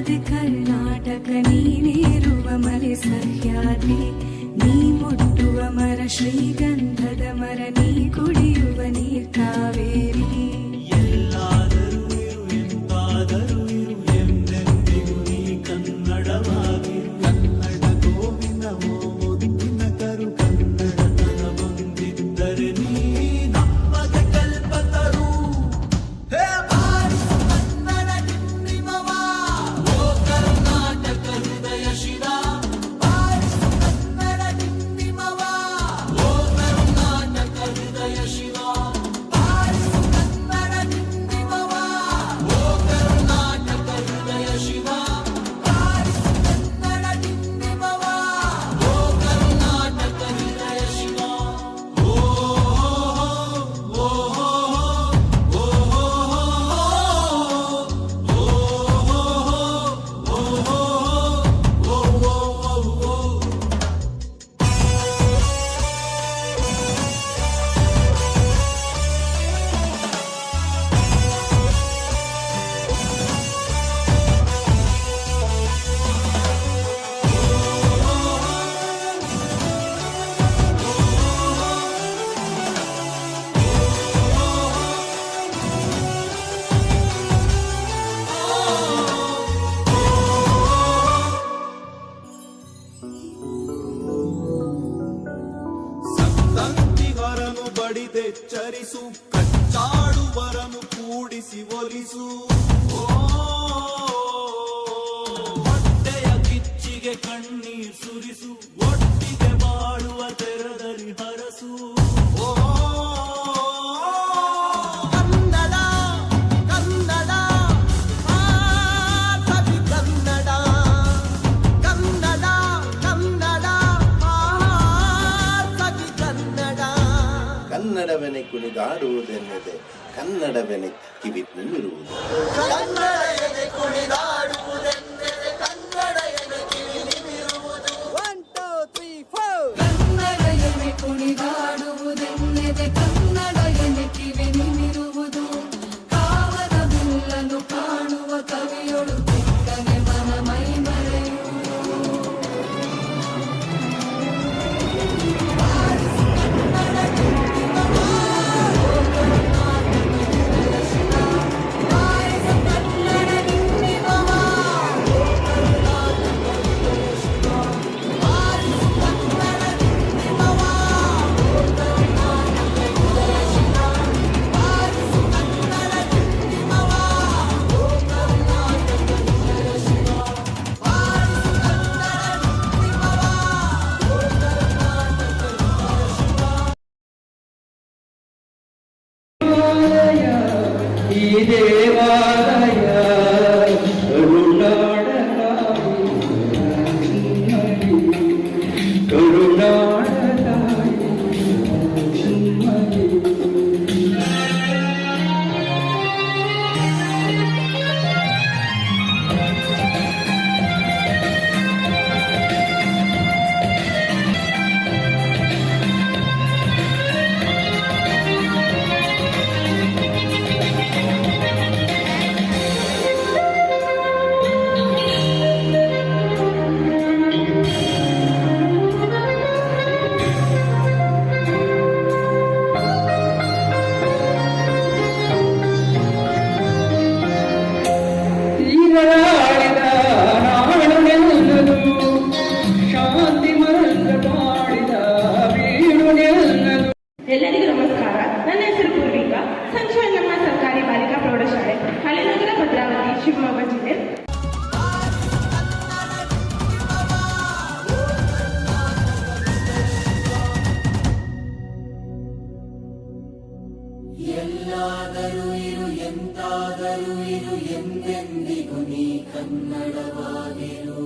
ಕತೆ ಕರ್ನಾಟಕ ನೀನಿರುವ ಮಲೆ ಸಹ್ಯಾದ್ರಿ ನೀ ಮುಟ್ಟುವ ಮರ ಶ್ರೀಗಂಧದ ಮರ ನೀ ಕುಡಿಯುವ ನೀರ್ ಕಾವೇರಿ ಎಲ್ಲಾದರೂ ಇರು ಎಂತಾದರೂ ಇರು ಎಂದೆಂದಿಗೂ ನೀ ಕನ್ನಡವಾಗಿರು ಕನ್ನಡ ಗೋವಿನವೋ ಮುದ್ದಿನ ಕರು ಕನ್ನಡತನ ಬಂದಿದ್ದರೆ ನೀ ನಮ್ಮದ ಕಲ್ಪತರು ಹೇ ಬಾರಿಸು ಕನ್ನಡ ಡಿಂಡಿಮವ ಓ ಕರ್ನಾಟಕ ಹೃದಯ ಶಿವ ಬಾರಿಸು ಕನ್ನಡ ಡಿಂಡಿಮವ ಓ ಕರ್ನಾಟಕ ಹೃದಯ ಶಿವ ಬಾರಿಸು ಕನ್ನಡ ಡಿಂಡಿಮವ ಓ ಕರ್ನಾಟಕ ಹೃದಯ ಶಿವ ಬಾರಿಸು ಕನ್ನಡ ಡಿಂಡಿಮವ ಓ ಕರ್ನಾಟಕ ಹೃದಯ ಶಿವ ಓ ಸಂತಿಗರನು ಬಡಿದೆಚ್ಚರಿಸು ಕಚ್ಚಾಡುವರನು ಕೂಡಿಸಿ ಒಲಿಸು ಹೊಟ್ಟೆಯ ಕಿಚ್ಚಿಗೆ ಕಣ್ಣೀರ್ ಸುರಿಸು ಒಟ್ಟಿಗೆ ಬಾಳುವ ತೆರದಲ್ಲಿ ಹರಸು ಕನ್ನಡ ಕನ್ನಡ ಸವಿ ಕನ್ನಡ ಕನ್ನಡ ಕನ್ನಡ ಸವಿ ಕನ್ನಡ ಕನ್ನಡವೆನೆ ಕುಣಿದಾಡುವುದೆನ್ನದೆ ಕನ್ನಡವೆನೆ ಕಿವಿ ನಿಮಿರುವುದು ಕನ್ನಡ ಎದೆ ಕುಣಿದಾಡುವುದೆಂದರೆ ಕನ್ನಡ ಎದೆ ಕಿವಿ ನಿಮಿರುವುದು 1 2 3 4 ಕನ್ನಡ ಎನೆ ಕುಣಿದಾಡುವುದೆನ್ನದೆ ಕನ್ನಡ ಎನೆ ಕಿವಿ ನಿಮಿರುವುದು ಕಾವದ ಬಿಲ್ಲನ್ನು ಕಾಣುವ ಕವಿಯೊಳು ಬಿಕ್ಕನೆ ಮನ ಮೈ ಮರೆಯುವುದು ಈ ದೇವಾಲಯ ಕರುನಾಡ ಎಲ್ಲರಿಗೂ ನಮಸ್ಕಾರ. ನನ್ನ ಹೆಸರು ಪೂರ್ವಿಕಾ. ಸಂಚಯನಮ್ಮ ಸರ್ಕಾರಿ ಬಾಲಿಕಾ ಪ್ರೌಢಶಾಲೆ, ಹಳೆನಗರ, ಭದ್ರಾವತಿ, ಶಿವಮೊಗ್ಗ ಜಿಲ್ಲೆ. ಎಲ್ಲಾದರೂ ಇರು ಎಂತಾದರೂ ಇರು ಎಂದೆಂದಿಗೂ ನೀ ಕನ್ನಡವಾಗಿರು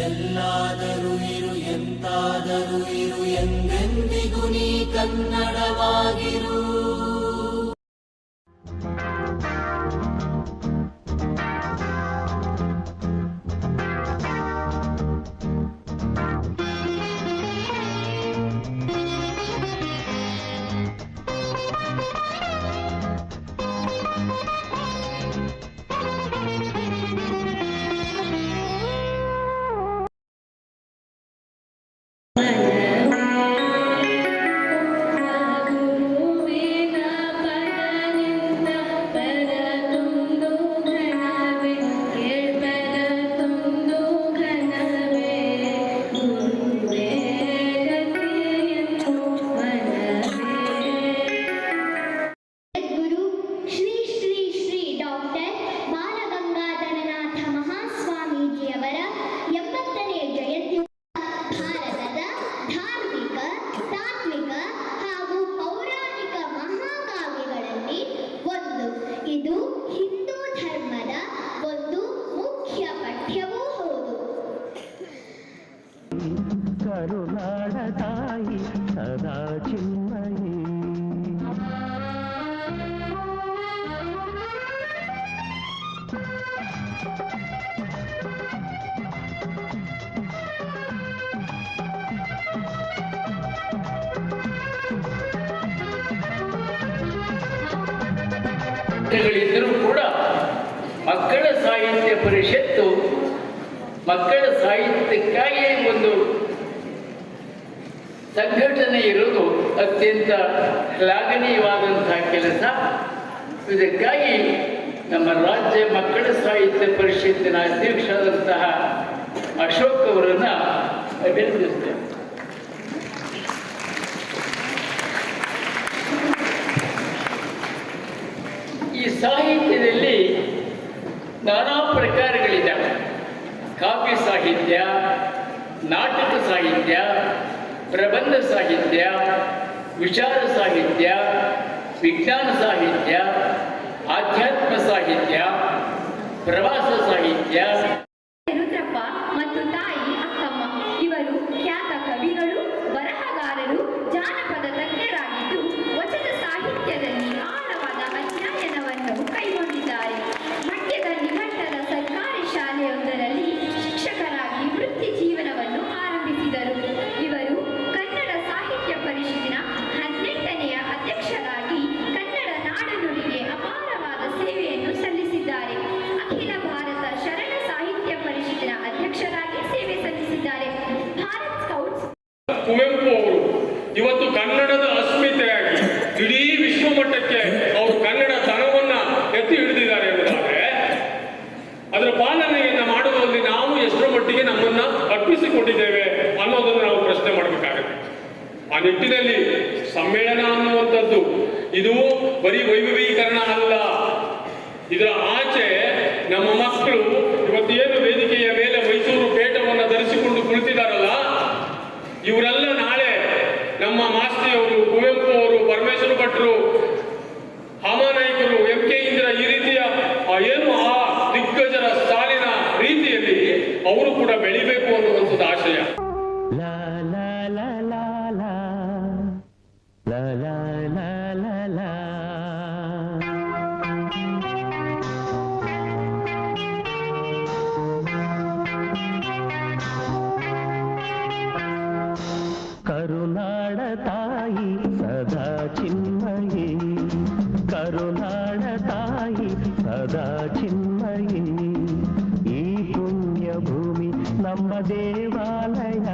ಎಲ್ಲಾದರೂ ಇರು ಎಂತಾದರೂ ಇರು ಎಂದೆಂದಿಗೂ ನೀ ಕನ್ನಡವಾಗಿರು ಗಳಿದ್ದರೂ ಕೂಡ ಮಕ್ಕಳ ಸಾಹಿತ್ಯ ಪರಿಷತ್ತು ಮಕ್ಕಳ ಸಾಹಿತ್ಯಕ್ಕಾಗಿ ಒಂದು ಸಂಘಟನೆ ಇರುವುದು ಅತ್ಯಂತ ಶ್ಲಾಘನೀಯವಾದಂತಹ ಕೆಲಸ. ಇದಕ್ಕಾಗಿ ನಮ್ಮ ರಾಜ್ಯ ಮಕ್ಕಳ ಸಾಹಿತ್ಯ ಪರಿಷತ್ತಿನ ಅಧ್ಯಕ್ಷರಾದಂತಹ ಅಶೋಕ್ ಅವರನ್ನು ಅಭಿನಂದಿಸ್ತೇವೆ. ಈ ಸಾಹಿತ್ಯದಲ್ಲಿ ನಾನಾ ಪ್ರಕಾರಗಳಿದ್ದಾವೆ. ಕಾವ್ಯ ಸಾಹಿತ್ಯ, ನಾಟಕ ಸಾಹಿತ್ಯ, ಪ್ರಬಂಧ ಸಾಹಿತ್ಯ, ವಿಚಾರ ಸಾಹಿತ್ಯ, ವಿಜ್ಞಾನ ಸಾಹಿತ್ಯ, ಆಧ್ಯಾತ್ಮ ಸಾಹಿತ್ಯ, ಪ್ರವಾಸ ಸಾಹಿತ್ಯ. ರುದ್ರಪ್ಪ ಮತ್ತು ತಾಯಿ ಅಕ್ಕಮ್ಮ ಇವರು ಖ್ಯಾತ ಕವಿಗಳು, ಬರಹಗಾರರು, ಜಾನಪದ ತಜ್ಞರಾಗಿದ್ದು ವಚನ ಸಾಹಿತ್ಯದಲ್ಲಿ ಆಳವಾದ ಅಧ್ಯಯನವನ್ನು ಕೈಗೊಂಡಿದ್ದಾರೆ. ಮಂಡ್ಯದಲ್ಲಿ ಮಟ್ಟದ ಸರ್ಕಾರಿ ಶಾಲೆಯೊಂದರಲ್ಲಿ ಶಿಕ್ಷಕರಾಗಿ ವೃತ್ತಿ ಜೀವನವನ್ನು ಆರಂಭಿಸಿದರು. ಇವರು ಕನ್ನಡ ಸಾಹಿತ್ಯ ಪರಿಷತ್ತಿನ 18ನೆಯ ಅಧ್ಯಕ್ಷರಾಗಿ ಕನ್ನಡ ನಾಡುನುಡಿಗೆ ಅಪಾರವಾದ ಸೇವೆಯನ್ನು ಸಲ್ಲಿಸಿದ್ದಾರೆ. ಅಖಿಲ ಭಾರತ ಶರಣ ಸಾಹಿತ್ಯ ಪರಿಷತ್ತಿನ ಅಧ್ಯಕ್ಷರಾಗಿ ಸೇವೆ ಸಲ್ಲಿಸಿದ್ದಾರೆ. ಭಾರತ್ ಸ್ಕೌಟ್ಸ್ ಕುವೆಂಪು ಅವರು ಇವತ್ತು ಕನ್ನಡದ ಅಸ್ಮಿತೆಯಾಗಿ ಇಡೀ ವಿಶ್ವಮಟ್ಟಕ್ಕೆ ಅವರು ಕನ್ನಡ ತನವನ್ನ ಎತ್ತಿ ಹಿಡಿದಿದ್ದಾರೆ ಎಂಬುದಾದರೆ ಅದರ ಪಾಲನೆಯನ್ನ ಮಾಡುವಲ್ಲಿ ನಾವು ಎಷ್ಟರ ಮಟ್ಟಿಗೆ ನಮ್ಮನ್ನ ಅರ್ಪಿಸಿಕೊಂಡಿದ್ದೇವೆ ಅನ್ನೋದನ್ನು ನಾವು ಪ್ರಶ್ನೆ ಮಾಡಬೇಕಾಗುತ್ತೆ. ಆ ನಿಟ್ಟಿನಲ್ಲಿ ಸಮ್ಮೇಳನ ಅನ್ನುವಂಥದ್ದು ಇದು ಬರೀ ವೈಭವೀಕರಣ ಅಲ್ಲ. ಇದರ ಆಚೆ ನಮ್ಮ ಮಕ್ಕಳು ಇವತ್ತೇನು ವೇದಿಕೆಯ ಮೇಲೆ ಮೈಸೂರು ಪೇಟವನ್ನು ಧರಿಸಿಕೊಂಡು ಕುಳಿತಿದ್ದಾರಲ್ಲ, ಇವರೆಲ್ಲ ನಾಳೆ ನಮ್ಮ ಮಾಸ್ತಿಯವರು, ಕುವೆಂಪು ಅವರು, ಪರಮೇಶ್ವರ ಭಟ್ರು, ಹಾಮಾನಾಯ್ಕರು, ಎಂ ಕೆ ಇಂದಿರಾ ಈ ರೀತಿಯ ಏನು ಆ ದಿಗ್ಗಜರ ಸಾಲಿನ ರೀತಿಯಲ್ಲಿ ಅವರು ಕೂಡ ಬೆಳಿಬೇಕು ಅನ್ನುವಂಥದ್ದು ಆಶಯ. ಕರುನಾಡ ತಾಯಿ ಸದಾ ಚಿನ್ಮಯಿ, ಕರುನಾಡ ತಾಯಿ ಸದಾ ಚಿನ್ಮಯಿ. ಈ ಪುಣ್ಯ ಭೂಮಿ ನಮ್ಮ ದೇವಾಲಯ,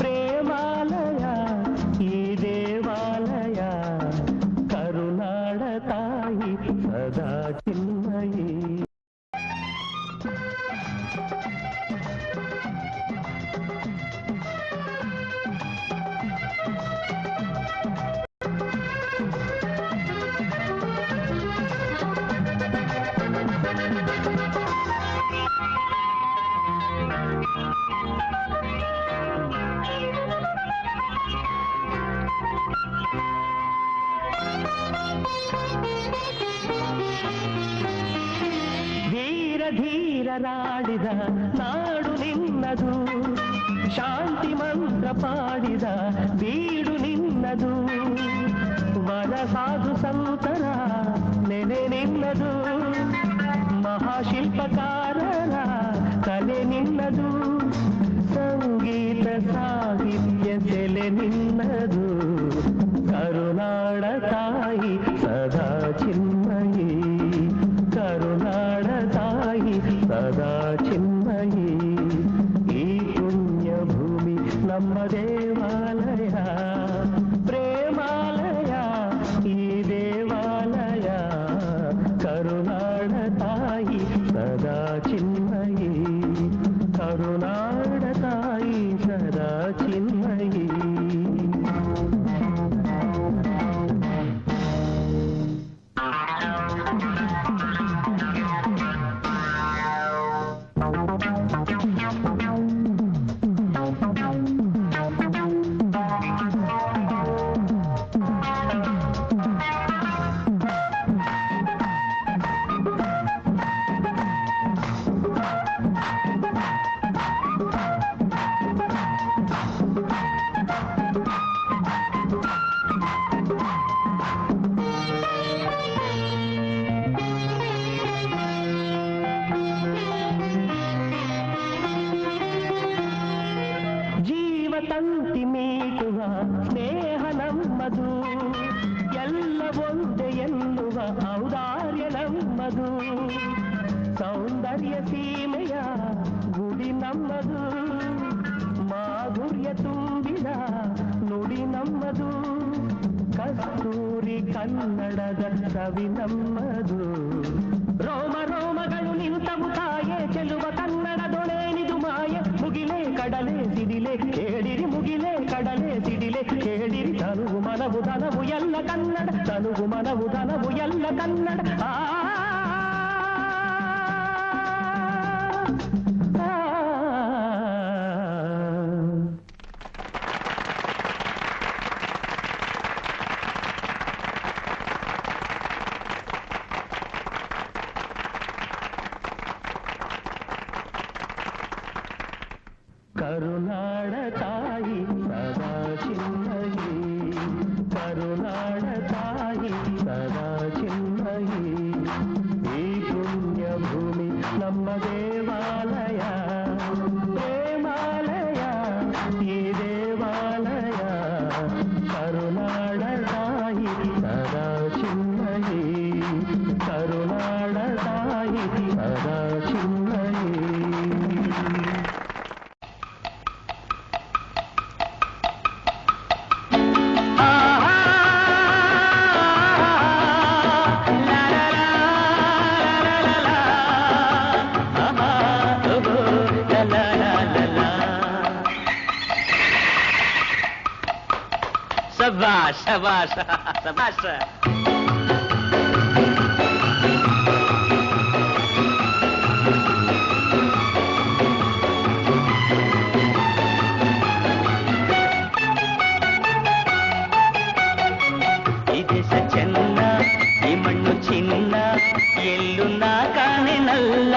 ಪ್ರೇಮಾಲಯ ಈ ದೇವಾಲಯ. ಕರುನಾಡ ತಾಯಿ ಸದಾ ಚಿನ್ಮಯಿ. ಧೀರ ಧೀರರಾಡಿದ ನಾಡು ನಿನ್ನದು, ಶಾಂತಿ ಮಂತ್ರ ಪಾಡಿದ ಬೀಡು ನಿನ್ನದು. ವರ ಸಾಧು ಸಂತರ ನೆನೆ ನಿನ್ನದು, ಮಹಾಶಿಲ್ಪಕಾರರ ಕಲೆ ನಿನ್ನದು. ಸಂಗೀತ ಸಾಹಿತ್ಯ ಸೆಲೆ ನಿನ್ನದು. ಕರುನಾಡ ತಾಯಿ ಸದಾ ಚಿನ್ಮಯಿ, ಕರುನಾಡ ತಾಯಿ ಸದಾ ಚಿನ್ಮಯಿ. ಈ ಪುಣ್ಯ ಭೂಮಿ ನಮ್ಮ ದೇವಾಲಯ, ಪ್ರೇಮಾಲಯ ಈ ದೇವಾಲಯ. ಕರುನಾಡ ತಾಯಿ ಸದಾ ಚಿನ್ಮಯಿ, ಕರುನಾಡ ತಾಯಿ ಸದಾ ಸೌಂದರ್ಯ ಸೀಮೆಯ ಗುಡಿ ನಮ್ಮದು, ಮಾಧುರ್ಯ ತುಂಬಿದ ನುಡಿ ನಮ್ಮದು, ಕಸ್ತೂರಿ ಕನ್ನಡದ ಸವಿ ನಮ್ಮದು. ರೋಮ ರೋಮಗಳು ನಿಂತವು ತಾಯೆ ಚೆಲುವ ಕನ್ನಡದೊಳೇನಿದು ಮಾಯೆ. ಮುಗಿಲೆ ಕಡಲೆ ಸಿಡಿಲೆ ಕೇಳಿರಿ, ಮುಗಿಲೆ ಕಡಲೆ ಸಿಡಿಲೆ ಕೇಳಿರಿ. ತನುವು ಮನವು ಧನವು ಎಲ್ಲ ಕನ್ನಡ, ತನುವು ಮನವು ಧನವು ಎಲ್ಲ ಕನ್ನಡ. ಕರುನಾಡ ತಾಯಿ ಸದಾ ಚಿನ್ಮಯಿ, ಕರುನಾಡ ತಾಯಿ ಸದಾ ಚಿನ್ಮಯಿ. ಈ ಪುಣ್ಯ ಭೂಮಿ ನಮ್ಮ ದೇವಾಲಯ, ಪ್ರೇಮಾಲಯ ಈ ದೇವಾಲಯ. ಕರುನಾಡ ತಾಯಿ ಸದಾ ಚಿನ್ಮಯಿ, ಕರುನಾಡ ತಾಯಿ ಸದಾ ಚಿನ್ಮಯಿ. ಶಬಾಷ್ ಶಬಾಷ್ ಶಬಾಷ್. ಈ ದೇಶ ಚೆನ್ನ, ಈ ಮಣ್ಣು ಚಿನ್ನ, ಎಲ್ಲೂ ನಾ ಕಾಣೆನಲ್ಲ.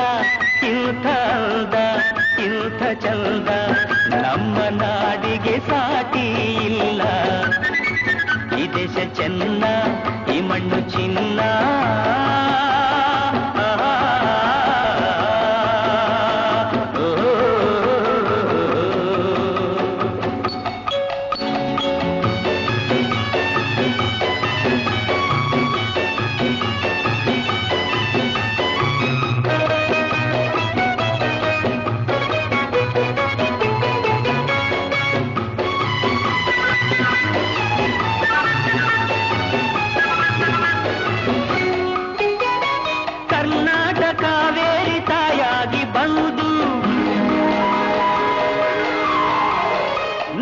ಇಂಥ ಅಂದ ಇಂಥ ಚಂದ ನಮ್ಮ ನಾಡಿಗೆ ಸಾಟಿ ಇಲ್ಲ. ಈ ದೇಶ ಚೆನ್ನ, ಈ ಮಣ್ಣು ಚಿನ್ನ.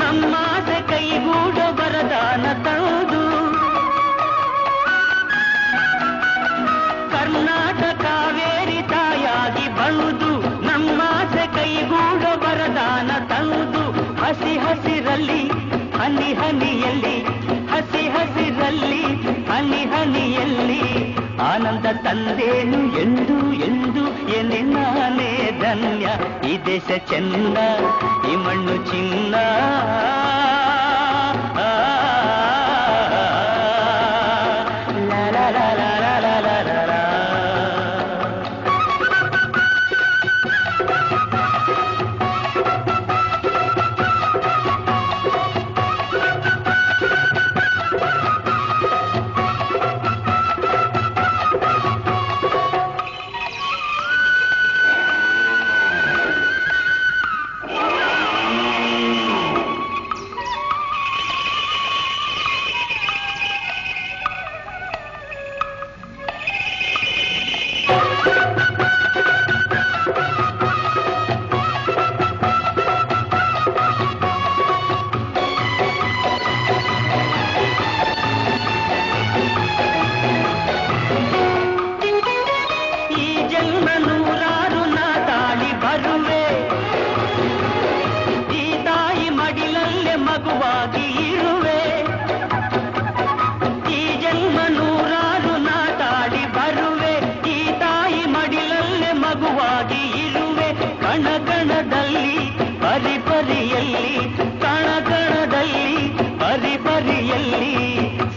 ನಮ್ಮಾಸೆ ಕೈಗೂಡ ವರದಾನ ತಂದು, ಕರ್ನಾಟಕ ಕಾವೇರಿ ತಾಯಾಗಿ ಬಂದು, ನಮ್ಮಾಸೆ ಕೈಗೂಡ ವರದಾನ ತಂದು. ಹಸಿ ಹಸಿರಲ್ಲಿ ಹನಿ ಹನಿಯಲ್ಲಿ, ಹಸಿ ಹಸಿರಲ್ಲಿ ಹನಿ ಹನಿಯಲ್ಲಿ ಆನಂದ ತಂದೇನು ಎಂದು ಎಂದು ಎನ್ನೆ ನಾನೇ ಧನ್ಯ. ಈ ದೇಶ ಚೆನ್ನ, ಈ ಮಣ್ಣು ಚಿನ್ನ.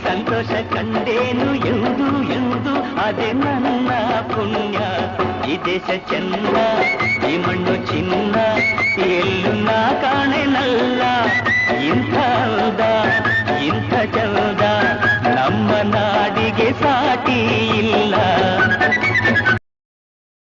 ಸಂತೋಷ ಕಂಡೇನು ಎಂದು ಎಂದು ಅದೇ ನನ್ನ ಪುಣ್ಯ. ಈ ದೇಶ ಚೆನ್ನ, ಈ ಮಣ್ಣು ಚಿನ್ನ.